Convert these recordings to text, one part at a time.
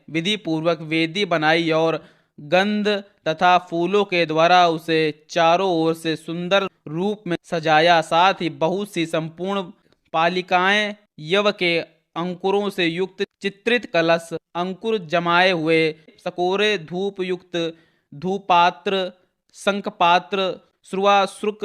विधि पूर्वक वेदी बनाई और गंध तथा फूलों के द्वारा उसे चारों ओर से सुंदर रूप में सजाया। साथ ही बहुत सी संपूर्ण पालिकाएं यव के अंकुरों से युक्त चित्रित कलश, अंकुर जमाए हुए सकोरे, धूप युक्त धूपात्र, शंखपात्र, श्रुवाश्रुक,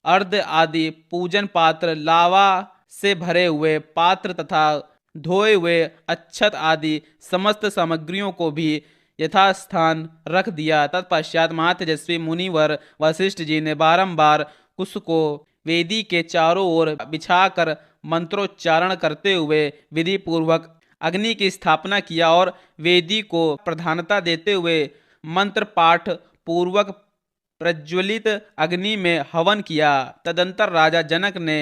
अर्ध आदि पूजन पात्र, लावा से भरे हुए पात्र तथा धोए हुए अक्षत आदि समस्त सामग्रियों को भी यथास्थान रख दिया। तत्पश्चात महातेजस्वी मुनिवर वशिष्ठ जी ने बारंबार कुश को वेदी के चारों ओर बिछाकर मंत्रोच्चारण करते हुए विधि पूर्वक अग्नि की स्थापना किया और वेदी को प्रधानता देते हुए मंत्र पाठ पूर्वक प्रज्वलित अग्नि में हवन किया। तदंतर राजा जनक ने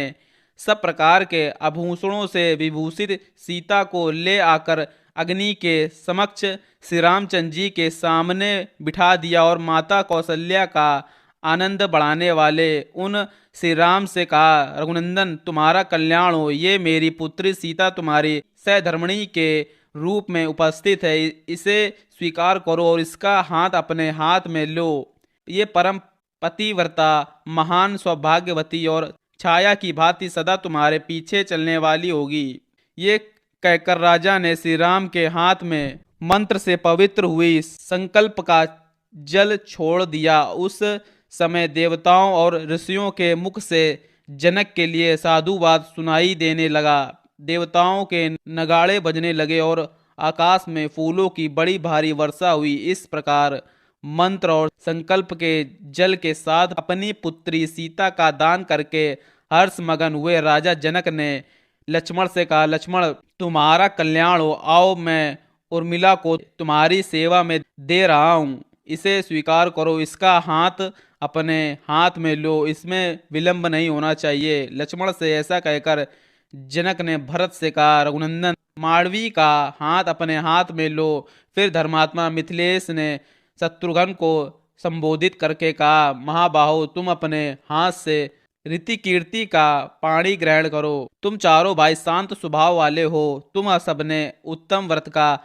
सब प्रकार के आभूषणों से विभूषित सीता को ले आकर अग्नि के समक्ष श्री रामचंद्र जी के सामने बिठा दिया और माता कौशल्या का आनंद बढ़ाने वाले उन श्री राम से कहा, रघुनंदन तुम्हारा कल्याण हो, ये मेरी पुत्री सीता तुम्हारी सहधर्मिणी के रूप में उपस्थित है, इसे स्वीकार करो और इसका हाथ अपने हाथ में लो। ये परम पतिव्रता महान सौभाग्यवती और छाया की भांति सदा तुम्हारे पीछे चलने वाली होगी। ये कहकर राजा ने श्री राम के हाथ में मंत्र से पवित्र हुई संकल्प का जल छोड़ दिया। उस समय देवताओं और ऋषियों के मुख से जनक के लिए साधुवाद सुनाई देने लगा। देवताओं के नगाड़े बजने लगे और आकाश में फूलों की बड़ी भारी वर्षा हुई। इस प्रकार मंत्र और संकल्प के जल के साथ अपनी पुत्री सीता का दान करके हर्ष मगन हुए राजा जनक ने लक्ष्मण से कहा, लक्ष्मण तुम्हारा कल्याण हो, आओ मैं उर्मिला को तुम्हारी सेवा में दे रहा हूँ, इसे स्वीकार करो, इसका हाथ अपने हाथ में लो, इसमें विलंब नहीं होना चाहिए। लक्ष्मण से ऐसा कहकर जनक ने भरत से कहा, रघुनंदन मांडवी का हाथ अपने हाथ में लो। फिर धर्मात्मा मिथिलेश ने शत्रुघ्न को संबोधित करके कहा, महाबाहो तुम अपने हाथ से रीति कीर्ति का पाणी ग्रहण करो। तुम चारों भाई शांत स्वभाव वाले हो, तुम सबने उत्तम व्रत का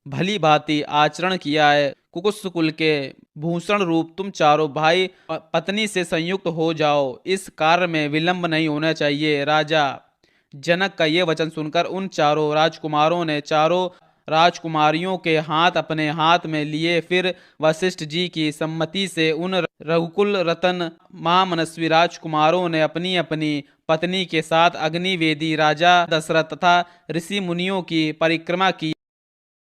भली भांति आचरण किया है। कुकुस कुल के भूषण रूप तुम चारों भाई पत्नी से संयुक्त हो जाओ, इस कार्य में विलंब नहीं होना चाहिए। राजा जनक का ये वचन सुनकर उन चारों राजकुमारों ने चारों राजकुमारियों के हाथ अपने हाथ में लिए। फिर वशिष्ठ जी की सम्मति से उन रघुकुल रतन महामनस्वी राजकुमारों ने अपनी अपनी पत्नी के साथ अग्निवेदी राजा दशरथ तथा ऋषि मुनियों की परिक्रमा की।